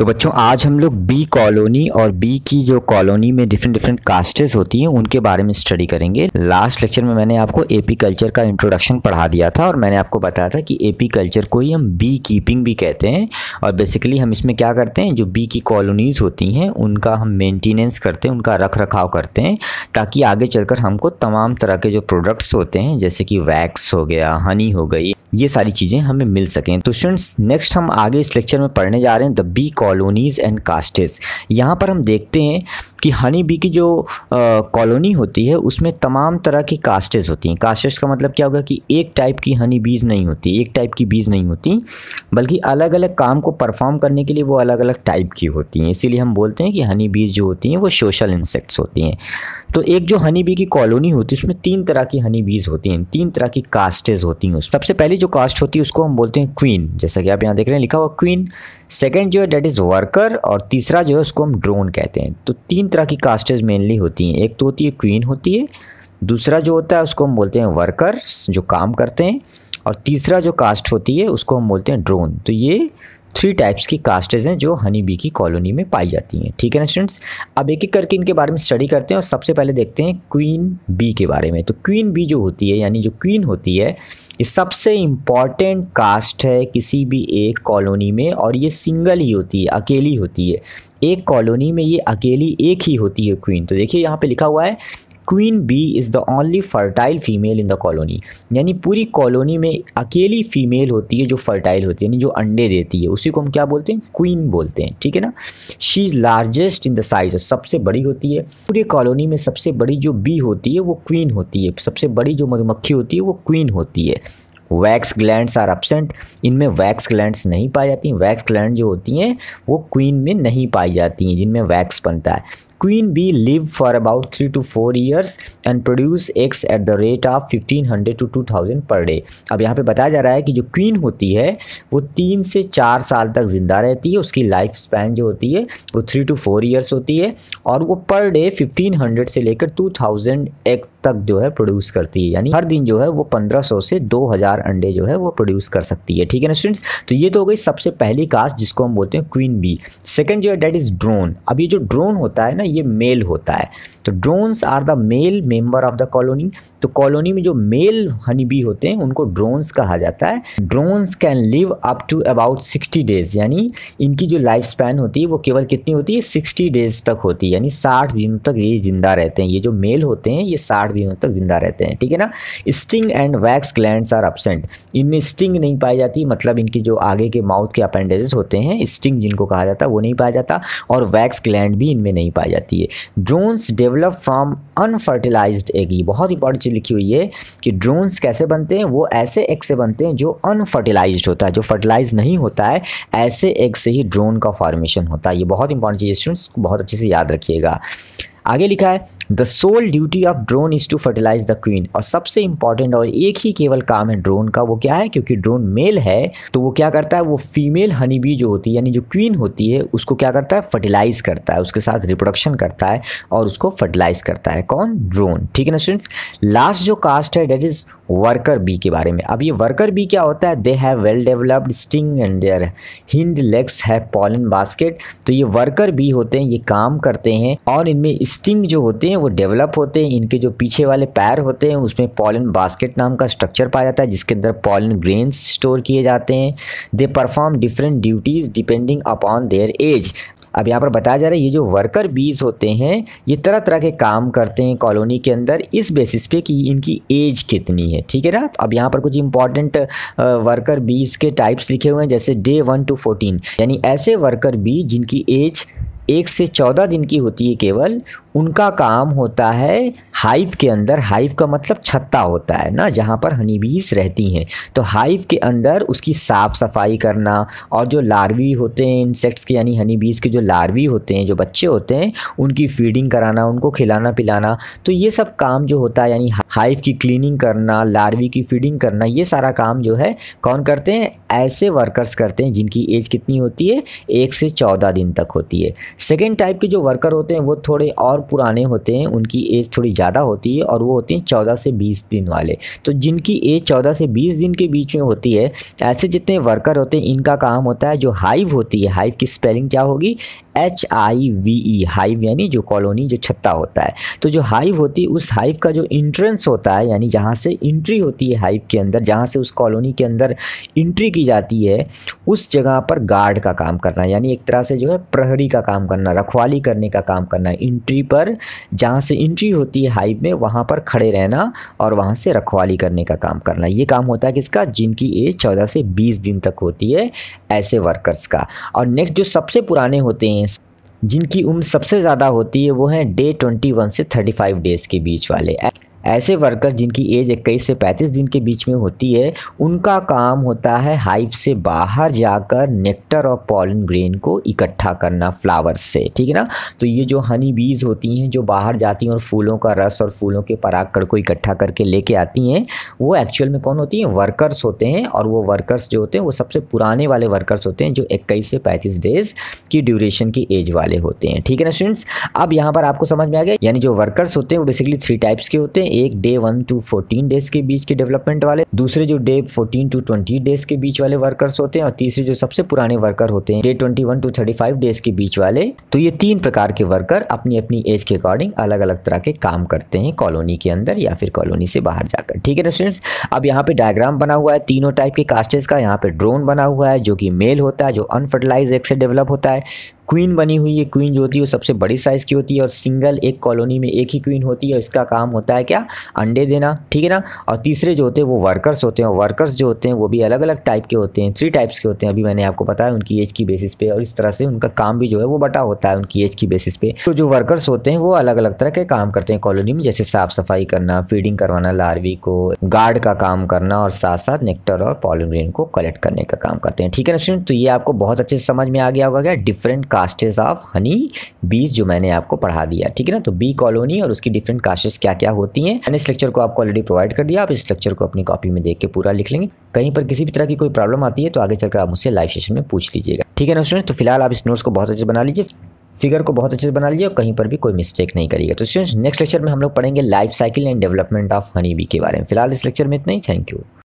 तो बच्चों आज हम लोग बी कॉलोनी और बी की जो कॉलोनी में डिफरेंट डिफरेंट कास्टेस होती हैं उनके बारे में स्टडी करेंगे। लास्ट लेक्चर में मैंने आपको एपी कल्चर का इंट्रोडक्शन पढ़ा दिया था और मैंने आपको बताया था कि एपी कल्चर को ही हम बी कीपिंग भी कहते हैं और बेसिकली हम इसमें क्या करते हैं, जो बी की कॉलोनीज़ होती हैं उनका हम मेंटेनेंस करते हैं, उनका रख रखाव करते हैं ताकि आगे चलकर हमको तमाम तरह के जो प्रोडक्ट्स होते हैं जैसे कि वैक्स हो गया, हनी हो गई, ये सारी चीज़ें हमें मिल सकें। तो स्टूडेंट्स नेक्स्ट हम आगे इस लेक्चर में पढ़ने जा रहे हैं the bee colonies and castes. यहाँ पर हम देखते हैं कि हनी बी की जो कॉलोनी होती है उसमें तमाम तरह की कास्टेस होती हैं। कास्टेस का मतलब क्या होगा कि एक टाइप की हनी बीज नहीं होती, एक टाइप की बीज नहीं होती, बल्कि अलग अलग काम को परफॉर्म करने के लिए वो अलग अलग टाइप की होती हैं। इसीलिए हम बोलते हैं कि हनी बीज जो होती हैं वो सोशल इंसेक्ट्स होती हैं। तो एक जो हनी बी की कॉलोनी होती है उसमें 3 तरह की हनी बीज होती हैं, 3 तरह की कास्टेज होती हैं। सबसे पहली जो कास्ट होती है उसको हम बोलते हैं क्वीन, जैसा कि आप यहाँ देख रहे हैं लिखा हुआ क्वीन। सेकंड जो है डेट इज़ वर्कर और तीसरा जो है उसको हम ड्रोन कहते हैं। तो 3 तरह की कास्टेज मेनली होती हैं। एक तो होती है क्वीन होती है, दूसरा जो होता है उसको हम बोलते हैं वर्कर्स जो काम करते हैं, और तीसरा जो कास्ट होती है उसको हम बोलते हैं ड्रोन। तो ये 3 टाइप्स की कास्टेज हैं जो हनी बी की कॉलोनी में पाई जाती हैं। ठीक है ना स्टूडेंट्स, अब एक एक करके इनके बारे में स्टडी करते हैं और सबसे पहले देखते हैं क्वीन बी के बारे में। तो क्वीन बी जो होती है यानी जो क्वीन होती है ये सबसे इम्पॉर्टेंट कास्ट है किसी भी एक कॉलोनी में, और ये सिंगल ही होती है, अकेली होती है। एक कॉलोनी में ये अकेली एक ही होती है क्वीन। तो देखिए यहाँ पे लिखा हुआ है queen bee is the only fertile female in the colony, यानी पूरी कॉलोनी में अकेली फीमेल होती है जो फर्टाइल होती है, यानी जो अंडे देती है, उसी को हम क्या बोलते हैं, क्वीन बोलते हैं। ठीक है ना। She is largest in the size, सबसे बड़ी होती है पूरी कॉलोनी में। सबसे बड़ी जो बी होती है वो क्वीन होती है, सबसे बड़ी जो मधुमक्खी होती है वो क्वीन होती है। वैक्स ग्लैंड्स आर एब्सेंट, इनमें वैक्स ग्लैंड्स नहीं पाई जाती हैं। वैक्स ग्लैंड जो होती हैं वो क्वीन में नहीं पाई जाती हैं जिनमें वैक्स बनता है। Queen bee live for about 3 to 4 years and produce eggs at the rate of 1500 to 2000 per day। अब यहाँ पे बताया जा रहा है कि जो क्वीन होती है वो 3 से 4 साल तक ज़िंदा रहती है। उसकी लाइफ स्पैन जो होती है वो 3 to 4 years होती है और वो पर डे 1500 से लेकर 2000 एग तक जो है प्रोड्यूस करती है, यानी हर दिन जो है वो 1500 से 2000 अंडे जो है वो प्रोड्यूस कर सकती है। ठीक है ना स्टूडेंट्स, तो ये तो हो गई सबसे पहली कास्ट जिसको हम बोलते हैं क्वीन बी। सेकंड जो है डेट इज़ ड्रोन। अब ये जो ड्रोन होता है ना ये मेल होता है। तो drones are the male member of the colony. तो कॉलोनी में जो मेल हनी बी होते हैं उनको ड्रोन्स कहा जाता है। Drones can live up to about 60 days, यानी इनकी जो लाइफ स्पैन होती है वो केवल कितनी होती है, 60 डेज तक होती है, यानी 60 दिनों तक ये जिंदा रहते हैं। ये जो मेल होते हैं ये 60 दिनों तक जिंदा रहते हैं। ठीक है ना। Sting and wax glands are absent, इनमें स्टिंग नहीं पाई जाती, मतलब इनकी जो आगे के माउथ के अपेंडेजेस होते हैं स्टिंग जिनको कहा जाता है वो नहीं पाया जाता, और वैक्स ग्लैंड भी इनमें नहीं पाई जाती है। Drones develop from unfertilised egg, ये बहुत इंपॉर्टेंट चीज़ लिखी हुई है कि ड्रोन्स कैसे बनते हैं, वो ऐसे एग से बनते हैं जो अनफर्टिलाइज्ड होता है, जो फर्टिलाइज नहीं होता है, ऐसे एग से ही ड्रोन का फॉर्मेशन होता है। ये बहुत इंपॉर्टेंट चीज़ है स्टूडेंट्स, बहुत अच्छे से याद रखिएगा। आगे लिखा है the sole duty of drone is to fertilize the queen, और सबसे इंपॉर्टेंट और एक ही केवल काम है ड्रोन का, वो क्या है, क्योंकि ड्रोन मेल है तो वो क्या करता है, वो फीमेल हनी बी जो होती है यानी जो क्वीन होती है उसको क्या करता है, फर्टिलाइज करता है, उसके साथ रिप्रोडक्शन करता है और उसको फर्टिलाइज करता है। कौन, ड्रोन। ठीक है ना स्टूडेंट्स। लास्ट जो कास्ट है डेट इज़ वर्कर बी के बारे में। अब ये वर्कर बी क्या होता है, they have well developed sting and their hind legs have pollen basket. तो ये वर्कर बी होते हैं, ये काम करते हैं और इनमें स्टिंग जो होते हैं वो डेवलप होते हैं। इनके जो पीछे वाले पैर होते हैं उसमें पॉलन बास्केट नाम का स्ट्रक्चर पाया जाता है जिसके अंदर पॉलन ग्रेन्स स्टोर किए जाते हैं। They perform different duties depending upon their age. अब यहाँ पर बताया जा रहा है ये जो वर्कर बीज होते हैं ये तरह तरह के काम करते हैं कॉलोनी के अंदर इस बेसिस पे कि इनकी एज कितनी है। ठीक है ना। तो अब यहाँ पर कुछ इंपॉर्टेंट वर्कर बीज के टाइप्स लिखे हुए हैं, जैसे डे 1 to 14, यानी ऐसे वर्कर बीज जिनकी एज 1 से 14 दिन की होती है केवल, उनका काम होता है हाइव के अंदर, हाइव का मतलब छत्ता होता है ना जहाँ पर हनी बीज रहती हैं, तो हाइव के अंदर उसकी साफ़ सफाई करना और जो लार्वी होते हैं इंसेक्ट्स के यानी हनी बीज के जो लार्वी होते हैं, जो बच्चे होते हैं, उनकी फीडिंग कराना, उनको खिलाना पिलाना, तो ये सब काम जो होता है यानी हाइव की क्लीनिंग करना, लार्वी की फीडिंग करना, ये सारा काम जो है कौन करते हैं? ऐसे वर्कर्स करते हैं जिनकी एज कितनी होती है? 1 से 14 दिन तक होती है। सेकेंड टाइप के जो वर्कर होते हैं वो थोड़े और पुराने होते हैं, उनकी एज थोड़ी ज़्यादा होती है और वो होते हैं 14 से 20 दिन वाले। तो जिनकी एज 14 से 20 दिन के बीच में होती है, ऐसे जितने वर्कर होते हैं इनका काम होता है, जो हाइव होती है, हाइव की स्पेलिंग क्या होगी? HIVE, हाइव यानी जो कॉलोनी, जो छत्ता होता है। तो जो हाइव होती है उस हाइव का जो इंट्रेंस होता है, यानी जहाँ से एंट्री होती है हाइव के अंदर, जहाँ से उस कॉलोनी के अंदर एंट्री की जाती है, उस जगह पर गार्ड का काम करना, यानी एक तरह से जो है प्रहरी का काम करना, रखवाली करने का काम करना। एंट्री पर जहाँ से एंट्री होती है हाइव में वहाँ पर खड़े रहना और वहाँ से रखवाली करने का काम करना। ये काम होता है किसका? जिनकी एज 14 से 20 दिन तक होती है, ऐसे वर्कर्स का। और नेक्स्ट जो सबसे पुराने होते हैं, जिनकी उम्र सबसे ज़्यादा होती है, वो हैं डे 21 से 35 डेज़ के बीच वाले। ऐसे वर्कर जिनकी एज 21 से 35 दिन के बीच में होती है, उनका काम होता है हाइव से बाहर जाकर नेक्टर और पॉलन ग्रेन को इकट्ठा करना फ्लावर्स से, ठीक है ना। तो ये जो हनी बीज होती हैं जो बाहर जाती हैं और फूलों का रस और फूलों के परागकण को इकट्ठा करके लेके आती हैं, वो एक्चुअल में कौन होती हैं? वर्कर्स होते हैं। और वो वर्कर्स जो होते हैं वो सबसे पुराने वाले वर्कर्स होते हैं, जो 21 से 35 डेज़ की ड्यूरेशन की एज वाले होते हैं, ठीक है ना स्टूडेंट्स। अब यहाँ पर आपको समझ में आ गया, यानी जो वर्कर्स होते हैं वो बेसिकली 3 टाइप्स के होते हैं। एक डे 1 to 14 डेज के बीच के डेवलपमेंट वाले, दूसरे जो डे 14 to 20 डेज के बीच वाले वर्कर्स होते हैं, और तीसरे जो सबसे पुराने वर्कर होते हैं डे 21 to 35 डेज के बीच वाले। तो ये 3 प्रकार के वर्कर अपनी अपनी एज के अकॉर्डिंग अलग अलग तरह के काम करते हैं कॉलोनी के अंदर या फिर कॉलोनी से बाहर जाकर, ठीक है ना स्टूडेंट्स। अब यहाँ पे डायग्राम बना हुआ है तीनों टाइप के कास्टेज का। यहाँ पे ड्रोन बना हुआ है जो कि मेल होता है, जो अनफर्टिलाइज एग से डेवलप होता है। क्वीन बनी हुई है, क्वीन जो होती है वो सबसे बड़ी साइज़ की होती है और सिंगल एक कॉलोनी में एक ही क्वीन होती है। इसका काम होता है क्या? अंडे देना, ठीक है ना। और तीसरे जो होते हैं वो वर्कर्स होते हैं। वर्कर्स जो होते हैं वो भी अलग अलग टाइप के होते हैं, 3 टाइप्स के होते हैं। अभी मैंने आपको बताया उनकी एज की बेसिस पे, और इस तरह से उनका काम भी जो है वो बटा होता है उनकी एज की बेसिस पे। तो जो वर्कर्स होते हैं वो अलग अलग तरह के काम करते हैं कॉलोनी में, जैसे साफ सफाई करना, फीडिंग करवाना लार्वी को, गार्ड का काम करना और साथ साथ नेक्टर और पॉलन ग्रेन को कलेक्ट करने का काम करते हैं, ठीक है ना स्टूडेंट। तो ये आपको बहुत अच्छे से समझ में आ गया होगा क्या डिफरेंट कास्टेज ऑफ हनी बीज जो मैंने आपको पढ़ा दिया, ठीक है ना। तो बी कॉलोनी और उसकी डिफरेंट कास्टेज क्या क्या होती हैं, मैंने इस लेक्चर को आपको ऑलरेडी प्रोवाइड कर दिया। आप इस लेक्चर को अपनी कॉपी में देख के पूरा लिख लेंगे। कहीं पर किसी भी तरह की कोई प्रॉब्लम आती है तो आगे चलकर आप मुझसे लाइव सेशन में पूछ लीजिएगा, ठीक है ना स्टूडेंट। तो फिलहाल आप इस नोट्स को बहुत अच्छे से बना लीजिए, फिगर को बहुत अच्छे से बना लीजिए और कहीं पर भी कोई मिस्टेक नहीं करिएगा। तो स्टूडेंट्स नेक्स्ट लेक्चर में हम लोग पढ़ेंगे life cycle and development of honey bee के बारे में। फिलहाल इस लेक्चर में इतना ही। Thank you.